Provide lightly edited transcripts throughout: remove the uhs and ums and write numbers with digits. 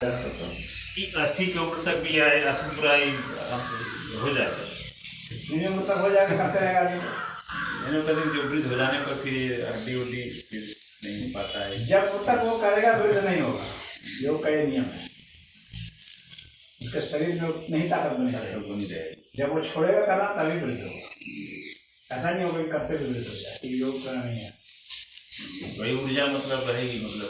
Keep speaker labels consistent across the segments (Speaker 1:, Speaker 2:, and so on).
Speaker 1: कि 80 के उम्र तक भी आए आसन पूरा हो जाएगा,
Speaker 2: इतनी उम्र तक हो जाएगा, करते रहेगा आदमी।
Speaker 1: मैंने कहा कि जो वृद्ध हो जाने पर फिर हड्डी उड्डी फिर नहीं हो पाता है।
Speaker 2: जब तक वो करेगा वृद्ध नहीं होगा, योग का ये नियम है। उसके शरीर में उतनी ही ताकत बनी रहेगी। जब वो छोड़ेगा करना तभी वृद्ध होगा। ऐसा नहीं होगा कि करते भी वृद्ध हो जाए, कि योग करना नहीं है।
Speaker 1: वही ऊर्जा मतलब रहेगी, मतलब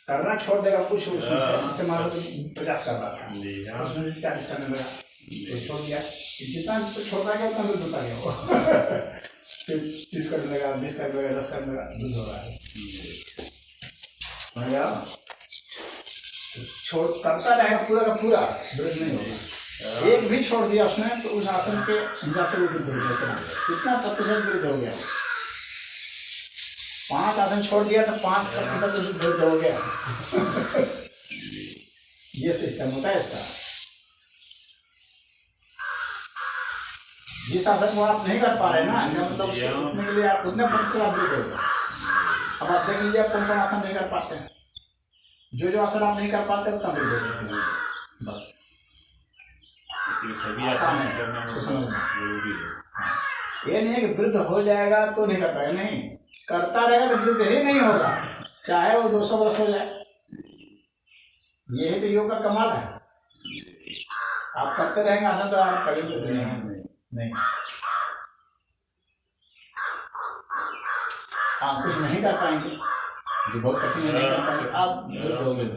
Speaker 2: करना छोड़ देगा कुछ उससे मान लो 50 कर रहा था, उसमें से 40 करने लगा, तो छोड़ दिया। जितना छोड़ता गया उतना दूध होता गया वो। फिर 30 करने लगा, 20 करने लगा, 10 करने लगा, दूध हो रहा है। छोड़ करता रहेगा पूरा का पूरा, वृद्ध नहीं होगा। एक भी छोड़ दिया उसने तो उस आसन के हिसाब से वो वृद्ध हो गया। कितना प्रतिशत वृद्ध हो गया? 5 आसन छोड़ दिया तो 5% वृद्ध हो गया। ये सिस्टम होता है इसका। जिस आसन को आप नहीं कर पा रहे ना, मतलब उसको उठने के लिए आप उतने प्रतिशत आप वृद्ध होगा। अब आप देख लीजिए आप कौन कौन आसन नहीं कर पाते हैं। जो आसन आप नहीं कर पाते उतना वृद्ध हो गया। बस आसान है, ये नहीं है कि वृद्ध हो जाएगा तो नहीं कर पाएगा, नहीं, करता रहेगा तो वृद्ध ही नहीं होगा, चाहे वो 200 वर्ष हो जाए। यही तो योग का कमाल है। आप करते रहेंगे आसन तो आप कभी वृद्ध नहीं। आप कुछ नहीं कर पाएंगे, जो बहुत कठिन है, नहीं कर पाएंगे, आप वृद्ध हो गए।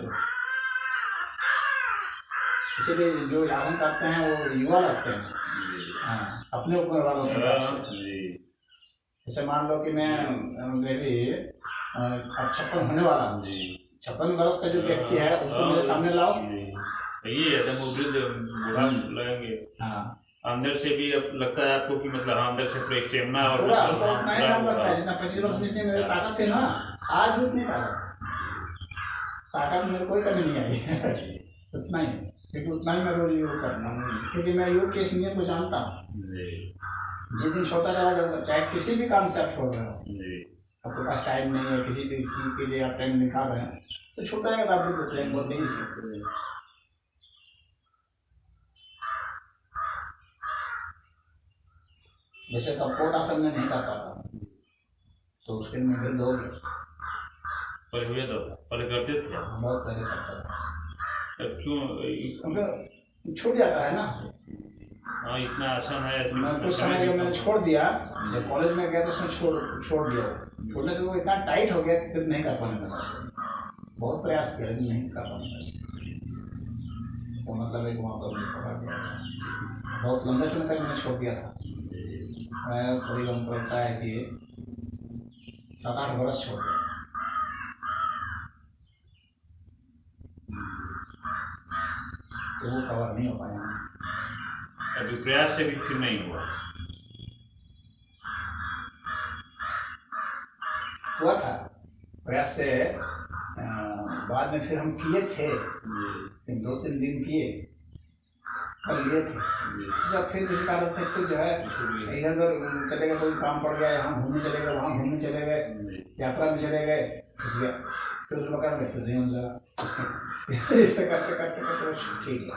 Speaker 2: इसीलिए जो आसन करते हैं वो युवा लगते हैं। हाँ, अपने ऊपर वालों के हिसाब से। जैसे मान लो कि मैं मेरी अब 56 होने वाला हूँ, 56 वर्ष का जो व्यक्ति है उसको मेरे सामने लाओ,
Speaker 1: ये वो वृद्ध बूढ़ा लगेंगे। हाँ, अंदर से भी अब लगता है आपको कि मतलब अंदर से पूरा स्टेमिना और
Speaker 2: पूरा लगता है। जितना 25 वर्ष में मेरे ताकत थी ना, आज भी उतनी ताकत मेरे कोई कमी नहीं आई है। उतना ही, क्योंकि उतना ही मैं रोज योग करना हूँ, क्योंकि मैं योग के इस नियम को जानता हूँ। जिस दिन छोड़ता चला जाऊँगा, चाहे किसी भी काम से आप छोड़ रहे हो, आपके पास टाइम नहीं है, किसी भी चीज़ के लिए आप टाइम निकाल रहे हैं, तो छोड़ता रहेगा, आप भी टाइम बहुत नहीं सीखते। जैसे कपोट आसन में नहीं कर पाता तो उसके लिए वृद्ध हो गया।
Speaker 1: पहले करते थे,
Speaker 2: बहुत पहले करता था,
Speaker 1: क्यों
Speaker 2: छूट जाता है ना।
Speaker 1: हाँ, इतना आसान है।
Speaker 2: मैं कुछ समय मैंने छोड़ दिया, जब कॉलेज में गया तो उसने छोड़ दिया। छोड़ने से वो इतना टाइट हो गया कि फिर नहीं कर पाने लगा। बहुत प्रयास किया लेकिन नहीं कर पाने लगा। तो मतलब एक वहाँ पर पकड़ गया। बहुत लंबे समय तक मैंने छोड़ दिया था। मैं करीबन पड़ता है कि 7-8 वर्ष छोड़ दिया। तो वो कवर नहीं हो पाया।
Speaker 1: अभी प्रयास से भी फिर नहीं हुआ
Speaker 2: था प्रयास से। बाद में फिर हम किए थे, 2-3 दिन किए, कर लिए थे। जब फिर किसी कारण से फिर जो है इधर चले गए, कोई काम पड़ गया, यहाँ घूमने चले गए, वहाँ घूमने चले गए, यात्रा में चले गए, फिर उसको कर गए, फिर नहीं होने लगा। इससे करते करते करते वो ठीक है।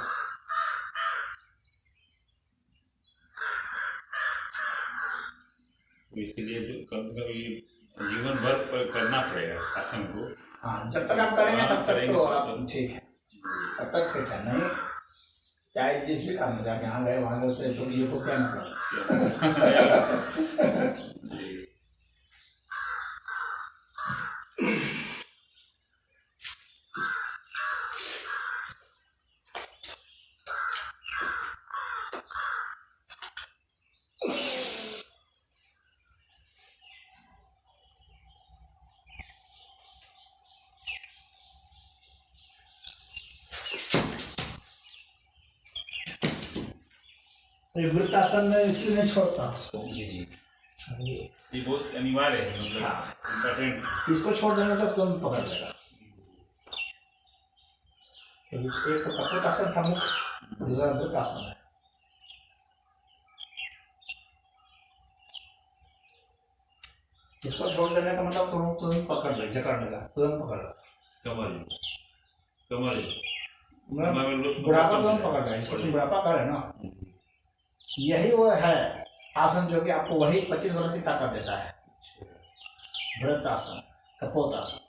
Speaker 1: इसलिए कम से कम जीवन भर पर करना पड़ेगा आसन को।
Speaker 2: हाँ, जब तक आप करेंगे तब तक तो आप ठीक है, तब तक फिर करना ही। चाहे जिस भी काम से आप यहाँ गए वहाँ गए, उससे तो ये को क्या मतलब। वृत्तासन में इसलिए नहीं छोड़ता उसको।
Speaker 1: ये बहुत अनिवार्य है, मतलब इम्पोर्टेंट।
Speaker 2: इसको छोड़ देंगे तो तुम पकड़ लेगा। एक तो कपोतासन था, दूसरा वृत्तासन है। इसको छोड़ देने का मतलब तुरंत पकड़ ले, जकड़ लेगा, तुरंत पकड़ लो।
Speaker 1: कमर
Speaker 2: बुढ़ापा तुरंत पकड़ रहा है, इसको तुम बुढ़ापा कर है ना, यही वो है आसन जो कि आपको वही 25 वर्ष की ताकत देता है। व्रत आसन, कपोत आसन,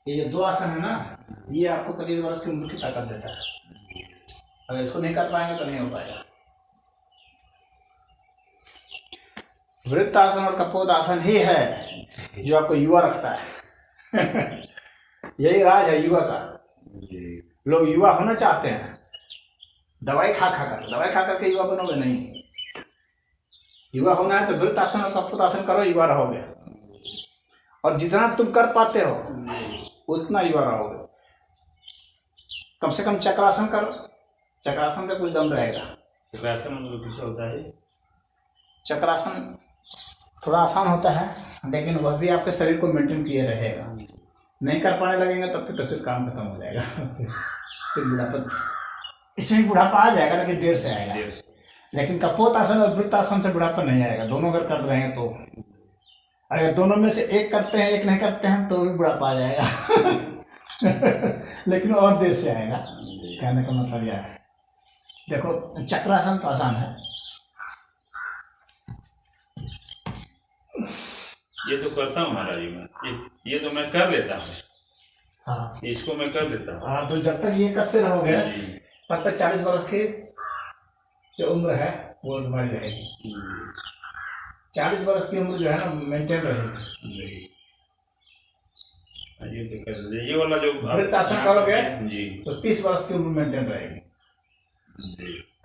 Speaker 2: ये जो 2 आसन है ना, ये आपको 25 वर्ष की उम्र की ताकत देता है। अगर इसको नहीं कर पाएंगे तो नहीं हो पाएगा। वृत्त आसन और कपोत आसन ही है जो आपको युवा रखता है। यही राज है युवा का। लोग युवा होना चाहते हैं, दवाई खा कर के युवा बनोगे नहीं। युवा होना है तो वृत्त आसन और कपोत आसन करो, युवा रहोगे। और जितना तुम कर पाते हो उतना युवा रहोगे। कम से कम चक्रासन करो, चक्रासन से कुछ दम रहेगा।
Speaker 1: चक्रासन कैसे होता है?
Speaker 2: चक्रासन थोड़ा आसान होता है, लेकिन वह भी आपके शरीर को मेंटेन किए रहेगा। नहीं कर पाने लगेंगे तो फिर काम खत्म हो जाएगा। फिर बुढ़ापा, इसमें बुढ़ापा आ जाएगा लेकिन देर से आएगा। लेकिन कपोत आसन और वृत्त आसन से बुढ़ापा नहीं आएगा। दोनों अगर कर रहे हैं तो, अगर दोनों में से एक करते हैं एक नहीं करते हैं तो भी बुढ़ापा आ जाएगा। लेकिन और देर से आएगा। कहने का मतलब यह है। देखो चक्रासन तो आसान है,
Speaker 1: ये तो करता हूँ महाराज जी मैं, ये तो मैं कर लेता हूँ।
Speaker 2: हाँ,
Speaker 1: इसको मैं कर लेता हूँ।
Speaker 2: हाँ, तो जब तक ये करते रहोगे तब तक 40 वर्ष की जो उम्र है वो तुम्हारी रहेगी। 40 वर्ष की उम्र जो है ना मेंटेन रहेगी।
Speaker 1: ये वाला जो
Speaker 2: वृत्त आसन करोगे
Speaker 1: जी
Speaker 2: तो 30 वर्ष की उम्र मेंटेन रहेगी।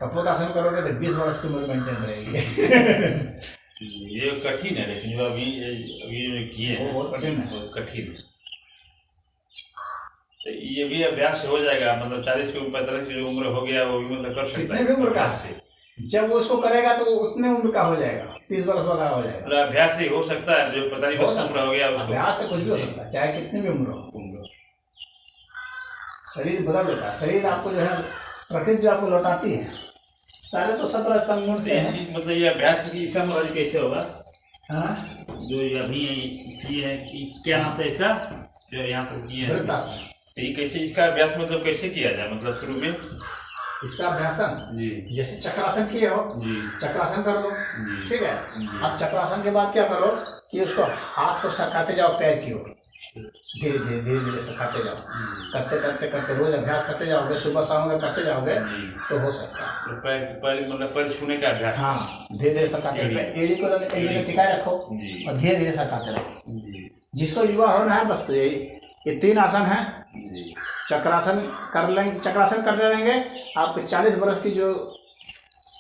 Speaker 2: कपोत आसन करोगे तो 20 वर्ष की उम्र मेंटेन रहेगी।
Speaker 1: ये कठिन है, लेकिन जो अभी जो किए हैं
Speaker 2: वो बहुत कठिन है,
Speaker 1: बहुत कठिन है। तो ये भी अभ्यास हो जाएगा, मतलब 40 की 45 की जो उम्र हो गया वो भी मतलब कर सकता है।
Speaker 2: कितने भी उम्र का से जब वो उसको करेगा तो वो उतने उम्र का हो जाएगा, 30 वर्ष वाला हो जाएगा।
Speaker 1: मतलब अभ्यास से हो सकता है, जो 45 वर्ष उम्र हो गया उसको
Speaker 2: अभ्यास से कुछ भी हो सकता है, चाहे कितनी भी उम्र हो। शरीर बदल देता है। शरीर आपको जो है प्रकृति जो आपको लौटाती है। सारे तो 17 स्तंभ से हैं।
Speaker 1: मतलब ये अभ्यास की इसका मतलब कैसे होगा?
Speaker 2: हाँ,
Speaker 1: जो अभी ये है क्या नाम था इसका, जो यहाँ पर किए हैं
Speaker 2: वृत्त आसन,
Speaker 1: ये कैसे, इसका अभ्यास मतलब कैसे किया जाए? मतलब शुरू में
Speaker 2: इसका अभ्यासन
Speaker 1: जी,
Speaker 2: जैसे चक्रासन किए हो
Speaker 1: जी,
Speaker 2: चक्रासन कर लो, ठीक है। अब चक्रासन के बाद क्या करो कि उसको हाथ को सरकाते जाओ पैर की ओर, धीरे धीरे धीरे धीरे सरकाते जाओ। करते करते करते रोज अभ्यास करते जाओगे, सुबह शाम अगर करते जाओगे तो हो सकता है।
Speaker 1: तो पैर मतलब पैर छूने का अभ्यास।
Speaker 2: हाँ, धीरे धीरे सरकाते, एड़ी को एड़ी टिकाए रखो और धीरे धीरे सरकाते रहो। जिसको युवा होना है बस तो ये 3 आसन है। चक्रासन कर लेंगे, चक्रासन करते रहेंगे, आपके 40 वर्ष की जो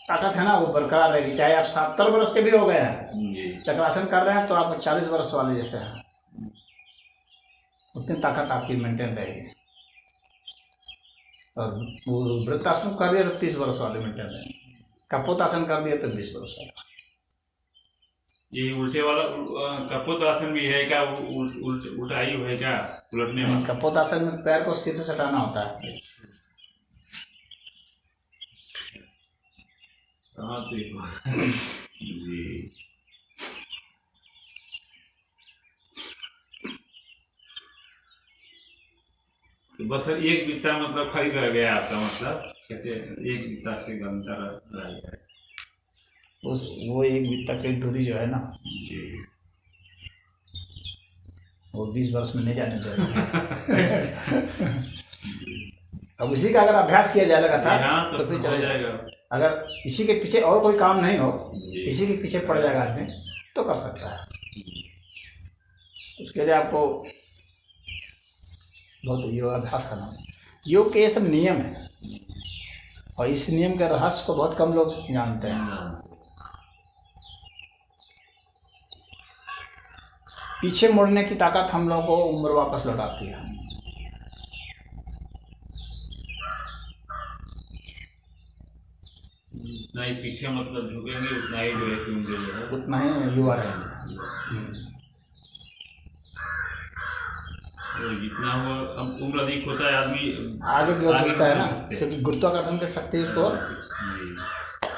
Speaker 2: ताकत है ना वो बरकरार रहेगी। चाहे आप 70 वर्ष के भी हो गए हैं, चक्रासन कर रहे हैं तो आप 40 वर्ष वाले जैसे हैं, उतनी ताकत आपकी मेंटेन रहेगी। और वो वृत्तासन कर दिया तो 30 वर्ष वाले मेंटेन रहेंगे। कपोत आसन कर दिया तो 20 वर्ष वाला।
Speaker 1: ये उल्टे वाला कपोत आसन भी है क्या? उल्टाई है क्या, उलटने वाला?
Speaker 2: कपोत आसन में पैर को सिर से सटाना होता है।
Speaker 1: जी, तो बस एक बित्ता मतलब खरीद रह गया आपका, मतलब कैसे एक बित्ता से गमता रह गया
Speaker 2: वो एक बित्ता की दूरी जो है ना वो 20 वर्ष में नहीं जाने चाहिए। अब इसी का अगर अभ्यास किया जाए लगातार तो फिर चला जाएगा। अगर इसी के पीछे और कोई काम नहीं हो, इसी के पीछे पड़ जाएगा आदमी तो कर सकता है। उसके लिए आपको बहुत योग अभ्यास करना है। योग के ये सब नियम है और इस नियम के रहस्य को बहुत कम लोग जानते हैं। पीछे मुड़ने की ताकत हम लोगों को उम्र वापस लौटाती है।
Speaker 1: जितना ही पीछे मतलब झुकेंगे उतना ही जो है उम्र जो है
Speaker 2: उतना ही युवा रहेंगे।
Speaker 1: तो जितना वो उम्र अधिक होता है आदमी
Speaker 2: आगे की ओर झुकता है ना, क्योंकि गुरुत्वाकर्षण की शक्ति उसको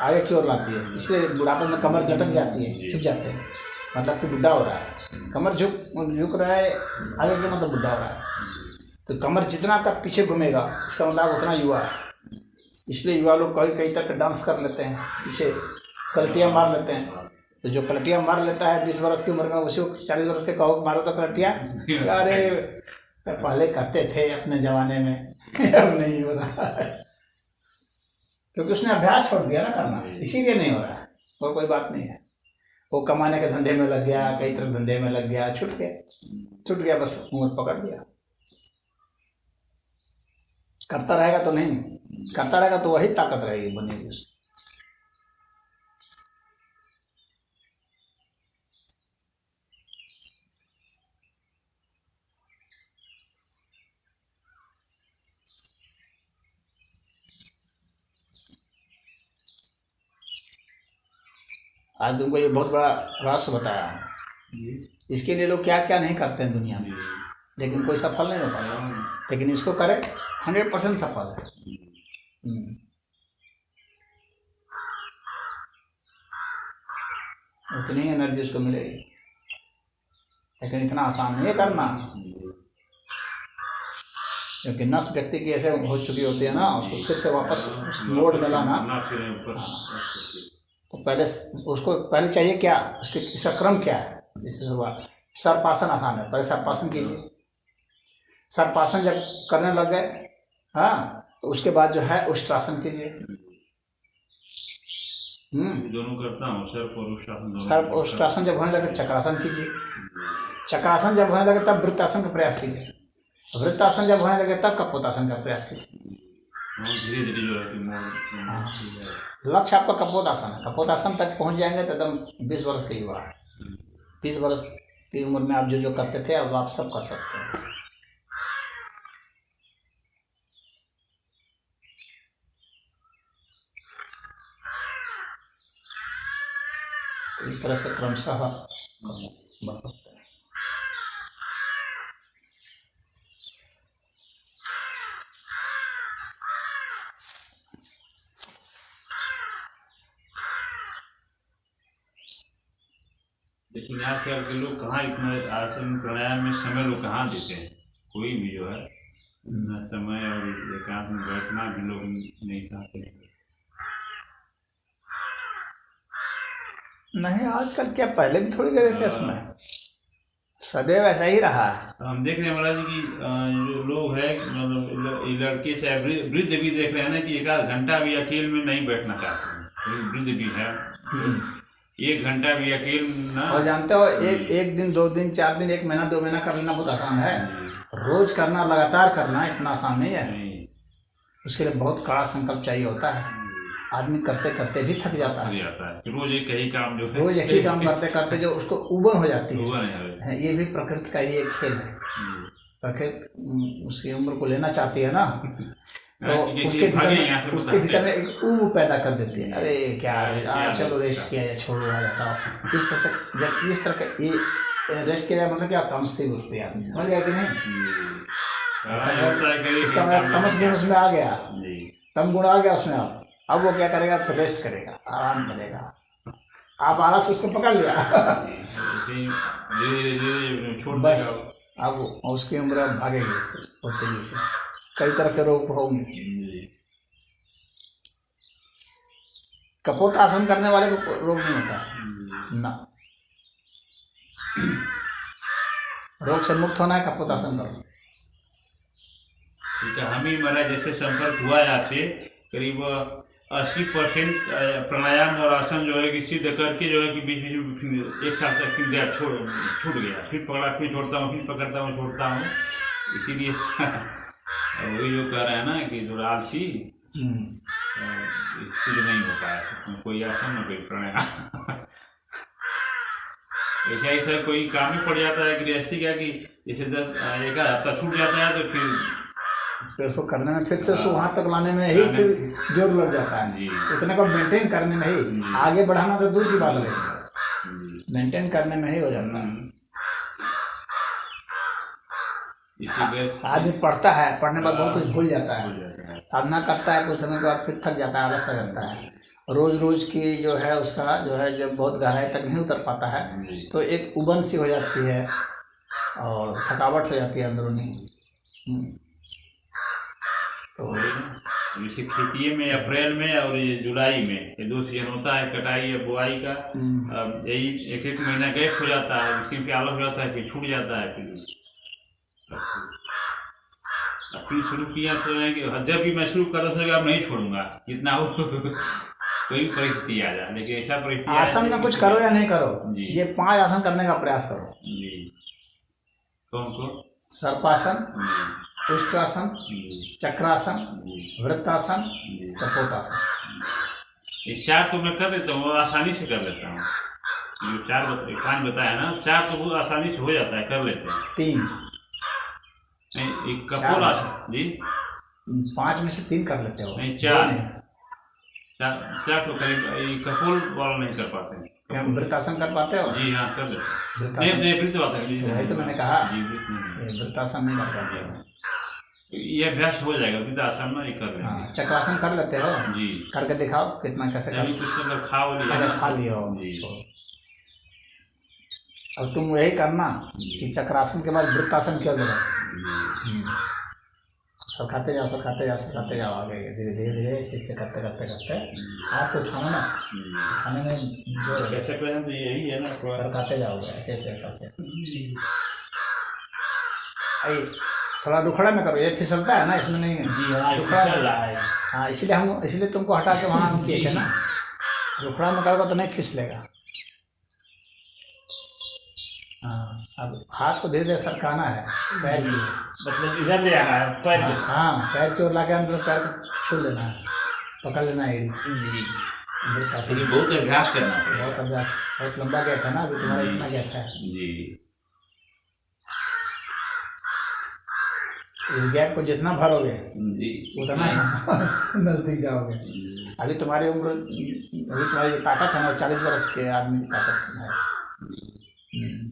Speaker 2: आगे की ओर लाती है, इसलिए बुढ़ापे में कमर झटक जाती है, झुक जाते हैं, मतलब कि बुढ़ा हो रहा है। कमर झुक रहा है आगे के मतलब बुढ़ा हो रहा है। तो कमर जितना तक पीछे घूमेगा इसका मतलब उतना युवा है। इसलिए युवा लोग कई तक डांस कर लेते हैं, पीछे कलटियाँ मार लेते हैं। तो जो कलटियाँ मार लेता है 20 वर्ष की उम्र में, उसी 40 वर्ष के कहो मारो तो कलटियाँ, अरे पहले करते थे अपने ज़माने में, अब नहीं हो रहा है, क्योंकि उसने अभ्यास छोड़ दिया ना करना, इसीलिए नहीं हो रहा है। और कोई बात नहीं है, वो कमाने के धंधे में लग गया, कई तरह धंधे में लग गया, छूट गया, बस उम्र पकड़ लिया। करता रहेगा तो नहीं, करता रहेगा तो वही ताकत रहेगी, बनेगी उसमें। आज तुमको ये बहुत बड़ा रहस्य बताया, इसके लिए लोग क्या क्या नहीं करते हैं दुनिया में, लेकिन कोई सफल नहीं हो पाता, लेकिन इसको करे 100% सफल है। उतनी एनर्जी उसको मिलेगी, लेकिन इतना आसान नहीं है करना, क्योंकि नस व्यक्ति की ऐसे हो चुकी होती है ना, उसको फिर से वापस उस मोड में लाना। तो पहले चाहिए क्या, इसका क्रम क्या है। इससे शुरुआत सर्पासन आसान है, पहले सर्पासन कीजिए। सर्पासन जब करने लग गए, हाँ, तो उसके बाद जो है उष्ट्रासन कीजिए।
Speaker 1: दोनों करता हूँ,
Speaker 2: सर्प उष्ट्रासन जब होने लगे चक्रासन कीजिए। चक्रासन जब होने लगे तब वृत्तासन का प्रयास कीजिए। वृत्तासन जब होने लगे तब कपोतासन का प्रयास कीजिए।
Speaker 1: धीरे धीरे जो है
Speaker 2: लक्ष्य आपका कपोतासन है। कपोतासन तक पहुंच जाएंगे तो एकदम 20 वर्ष के युवा, 20 वर्ष की उम्र में आप जो करते थे अब आप सब कर सकते हैं। तो इस तरह से क्रमशः बढ़ सकते हैं।
Speaker 1: लेकिन आजकल के लोग कहाँ इतना आसन प्राणायाम में समय लोग कहाँ देते हैं, कोई भी जो है इतना समय और एकांत में बैठना भी लोग नहीं चाहते।
Speaker 2: नहीं, आजकल क्या, पहले भी थोड़ी देर थे इसमें, सदैव ऐसा ही रहा है।
Speaker 1: हम देख रहे हैं महाराज जी की जो लोग हैं, मतलब लड़के चाहे वृद्ध भी देख रहे हैं ना कि 1 आध घंटा भी अकेले में नहीं बैठना चाहते हैं। वृद्ध भी है 1 घंटा भी अकेले ना।
Speaker 2: और जानते हो, एक दिन 2 दिन 4 दिन 1 महीना 2 महीना कर लेना बहुत आसान है। रोज करना, लगातार करना इतना आसान नहीं है। उसके लिए बहुत कड़ा संकल्प चाहिए होता है। आदमी करते करते भी थक जाता है।
Speaker 1: रोज एक ही काम, जो
Speaker 2: रोज एक ही काम करते करते जो उसको उबन हो जाती है। ये भी प्रकृति का ही एक खेल है। प्रकृति उसकी उम्र को लेना चाहती है ना, तो उसके भीतर में एक ऊब पैदा कर देती है। अरे क्या, चलो रेस्ट किया जाए, छोड़ो, आ जाता हूँ। इस तरह से जब इस तरह का ये रेस्ट किया जाए, मतलब क्या, तमस से उठते हैं आदमी, समझ गया कि नहीं। इसका मतलब तमस गुण उसमें आ गया, तम गुण आ गया उसमें। अब वो क्या करेगा, तो रेस्ट करेगा, आराम करेगा। आप आराम से उसको पकड़ लिया बस, अब उसकी उम्र भागेगी बहुत तेजी से, कई तरह के रोग होंगे। कपोत आसन करने वाले को रोग नहीं होता ना। रोग से मुक्त होना है, कपोत आसन करो।
Speaker 1: हम ही महाराज जैसे संपर्क हुआ है आपसे, करीब 80% प्राणायाम और आसन जो है कि सिद्ध करके जो है कि बीच बीच में 1 साल तक फिर गैप छूट गया, फिर पकड़ा, फिर छोड़ता हूँ, फिर पकड़ता हूँ, छोड़ता हूँ। इसीलिए वही जो कह रहे हैं ना कि जो आलसी सिद्ध नहीं हो पाया, कोई आसन न कोई प्राणायाम। ऐसा ही सर कोई काम ही पड़ जाता है गृहस्थी का, कि जैसे 1 हफ्ता छूट जाता है तो
Speaker 2: फिर उसको करने में, फिर से उसको वहाँ तक लाने में ही फिर जोर लग जाता है। इतने को मेंटेन करने में ही, आगे बढ़ाना तो दूर की बात है, मेंटेन करने में ही हो जाता है। आदमी पढ़ता है, पढ़ने के बाद बहुत कुछ भूल जाता है, साधना करता है, कुछ समय के बाद फिर थक जाता है, आलस सा करता है, रोज रोज की जो है उसका जो है जब बहुत गहराई तक नहीं उतर पाता है
Speaker 1: जी।
Speaker 2: तो एक उबन सी हो जाती है और थकावट हो जाती है अंदरूनी। तो
Speaker 1: जैसे खेती में अप्रैल में और ये जुलाई में ये 2 सीजन होता है, कटाई या बुआई का। अब यही एक एक महीना गैप हो जाता है, इसके पे आलस हो जाता है, फिर छूट जाता है। फिर शुरू किया तो है कि जब भी मैं शुरू कर रहा अब नहीं छोड़ूंगा जितना हो कोई परिस्थिति आ जाए, लेकिन ऐसा परिस्थिति
Speaker 2: आसन में कुछ करो या नहीं करो,
Speaker 1: जी।
Speaker 2: ये 5 आसन करने का प्रयास करो।
Speaker 1: जी। कौन को?
Speaker 2: सर्पासन,
Speaker 1: जी।
Speaker 2: उष्ट्रासन,
Speaker 1: जी।
Speaker 2: चक्रासन,
Speaker 1: जी।
Speaker 2: वृत्तासन,
Speaker 1: जी।
Speaker 2: कपोतासन।
Speaker 1: ये 4 तो मैं कर लेता हूँ, आसानी से कर लेता हूँ। जो 5 बताया ना, 4 तो बहुत आसानी से हो जाता है, कर लेते हैं।
Speaker 2: 3
Speaker 1: नहीं, एक कपोल आसन जी।
Speaker 2: 5 में से 3 कर लेते हो?
Speaker 1: नहीं, 4 तो करीब कपोल वाला नहीं कर पाते हैं।
Speaker 2: वृत्तासन कर पाते हो?
Speaker 1: जी हाँ, कर लेते हैं।
Speaker 2: वृत्तासन
Speaker 1: नहीं वृत्त बात है,
Speaker 2: वही तो मैंने कहा,
Speaker 1: जी वृत्त नहीं।
Speaker 2: वृत्तासन नहीं कर पाते हो।
Speaker 1: ये अभ्यास हो जाएगा, वृत्त आसन में ये कर लेंगे।
Speaker 2: हाँ, चक्रासन कर लेते हो?
Speaker 1: जी।
Speaker 2: करके दिखाओ कितना कैसे
Speaker 1: अभी कुछ मतलब खा लिया।
Speaker 2: अच्छा, खा लिया हो।
Speaker 1: जी।
Speaker 2: अब तुम यही करना कि चक्रासन के बाद वृत्तासन क्यों लेना, सरकाते जाओ सरकाते जाओ सरकाते जाओ, आगे धीरे धीरे धीरे ऐसे करते करते करते हाथ को उठाना ना, खाने में जो
Speaker 1: तो यही है ना,
Speaker 2: सरकाते जाओगे ऐसे ऐसे करते। आई थोड़ा दुखड़ा में करो, ये फिसलता है ना, इसमें नहीं
Speaker 1: जी हाँ,
Speaker 2: दुखड़ा
Speaker 1: फिसल रहा है।
Speaker 2: हाँ, इसलिए तुमको हटा के वहाँ हम किए थे ना। दुखड़ा में करोगे तो नहीं फिसलेगा। हाँ, अब हाथ को धीरे धीरे सरकाना है, पैर की
Speaker 1: मतलब इधर ले आना है, पैर को।
Speaker 2: हाँ, पैर की ओर लाके अंदर पैर को छू लेना है, पकड़ लेना है।
Speaker 1: जी।
Speaker 2: वृत्तासन
Speaker 1: बहुत अभ्यास करना पड़ेगा।
Speaker 2: बहुत अभ्यास, बहुत लंबा गैप है ना अभी तुम्हारा, इतना गैप है।
Speaker 1: जी।
Speaker 2: इस गैप को जितना भरोगे
Speaker 1: जी
Speaker 2: उतना ही नजदीक जाओगे। अभी तुम्हारी उम्र, अभी तुम्हारी जो ताकत है ना 40 वर्ष के आदमी की ताकत है।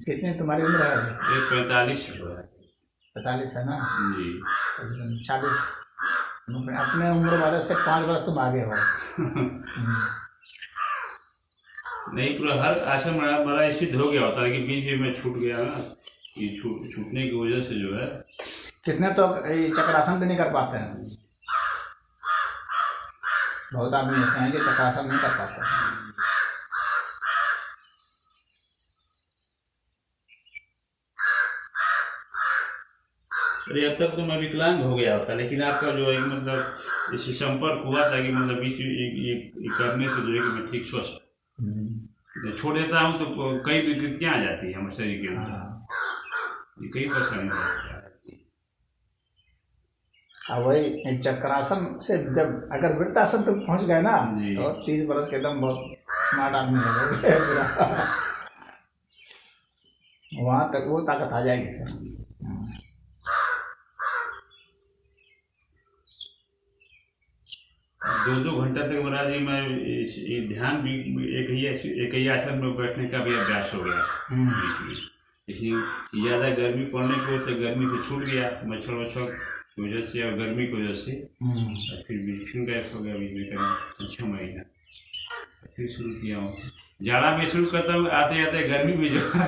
Speaker 2: कितनी तुम्हारी उम्र है अभी?
Speaker 1: 45 है।
Speaker 2: 45 है ना?
Speaker 1: जी।
Speaker 2: 40 अपने उम्र वाले से 5 वर्ष तुम आगे हो।
Speaker 1: नहीं, पूरा हर आसन बड़ा सिद्ध हो गया होता है कि बीच में छूट गया ना, ये छूटने की वजह से जो है।
Speaker 2: कितने तो चक्रासन भी नहीं कर पाते हैं, बहुत आदमी ऐसे हैं कि चक्रासन नहीं कर पाते हैं।
Speaker 1: अरे अब तक तो मैं विकलांग हो गया होता, लेकिन आपका जो है मतलब इसी संपर्क हुआ था कि मतलब बीच ये करने से जो है कि मैं ठीक स्वस्थ छोड़ देता हूँ तो कई विकृतियाँ आ जाती है हमारे शरीर के अंदर, कई परेशानी हो जाती है।
Speaker 2: अब वही चक्रासन से जब अगर वृत्तासन तुम पहुंच गए ना तो 30 बरस के एकदम बहुत स्मार्ट आदमी हो गए पूरा। वहाँ तक वो ताकत आ जाएगी फिर।
Speaker 1: 2-2 घंटा तक महाराज जी मैं ये ध्यान भी एक ही आसन में बैठने का भी अभ्यास हो गया बीच में। इसलिए ज़्यादा गर्मी पड़ने की वजह से गर्मी से छूट गया, मच्छर की वजह से और गर्मी की वजह से। और फिर बीच गैस हो गया बीच में करीब 6 महीना, फिर शुरू किया हूँ। जाड़ा में शुरू करता हूँ, आते आते गर्मी में जो है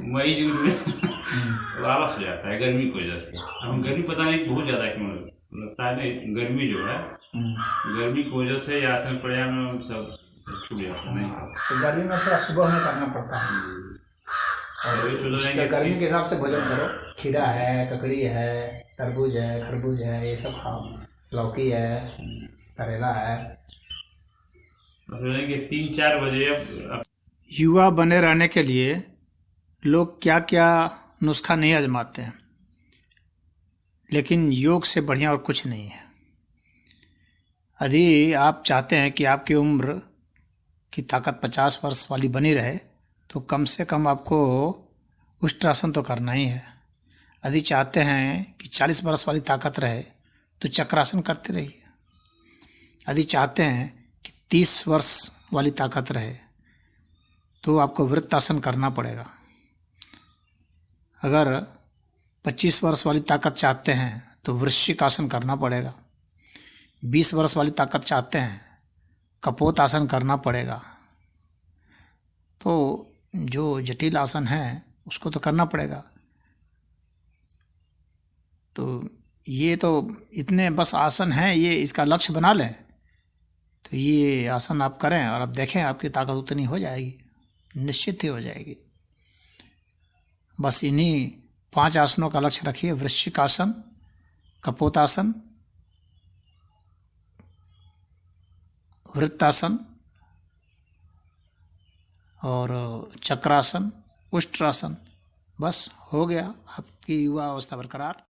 Speaker 1: मई जून में आलस हो जाता है गर्मी की वजह से। हम गर्मी पता नहीं बहुत ज़्यादा क्यों लगता है, नहीं गर्मी जो है गर्मी की वजह से आसन प्राणायाम सब छूट जाता नहीं।
Speaker 2: तो गर्मी में थोड़ा सुबह में करना पड़ता है और गर्मी के हिसाब से भोजन करो। खीरा है, ककड़ी है, तरबूज है, खरबूज है, ये सब खाओ। लौकी है, करेला है।
Speaker 1: 3-4 बजे।
Speaker 2: युवा बने रहने के लिए लोग क्या क्या नुस्खा नहीं आजमाते हैं, लेकिन योग से बढ़िया और कुछ नहीं है। यदि आप चाहते हैं कि आपकी उम्र की ताकत 50 वर्ष वाली बनी रहे तो कम से कम आपको उष्ट्रासन तो करना ही है। यदि चाहते हैं कि 40 वर्ष वाली ताकत रहे तो चक्रासन करते रहिए। यदि चाहते हैं कि 30 वर्ष वाली ताकत रहे तो आपको वृत्तासन करना पड़ेगा। अगर 25 वर्ष वाली ताकत चाहते हैं तो वृश्चिक आसन करना पड़ेगा। 20 वर्ष वाली ताकत चाहते हैं
Speaker 3: कपोत आसन करना पड़ेगा। तो जो जटिल आसन है उसको तो करना पड़ेगा। तो ये तो इतने बस आसन हैं, ये इसका लक्ष्य बना लें तो ये आसन आप करें और अब देखें आपकी ताकत उतनी हो जाएगी, निश्चित ही हो जाएगी। बस इन्हीं 5 आसनों का लक्ष्य रखिए, वृश्चिक आसन, कपोतासन, वृत्तासन और चक्रासन, उष्ट्रासन। बस हो गया आपकी युवा अवस्था बरकरार।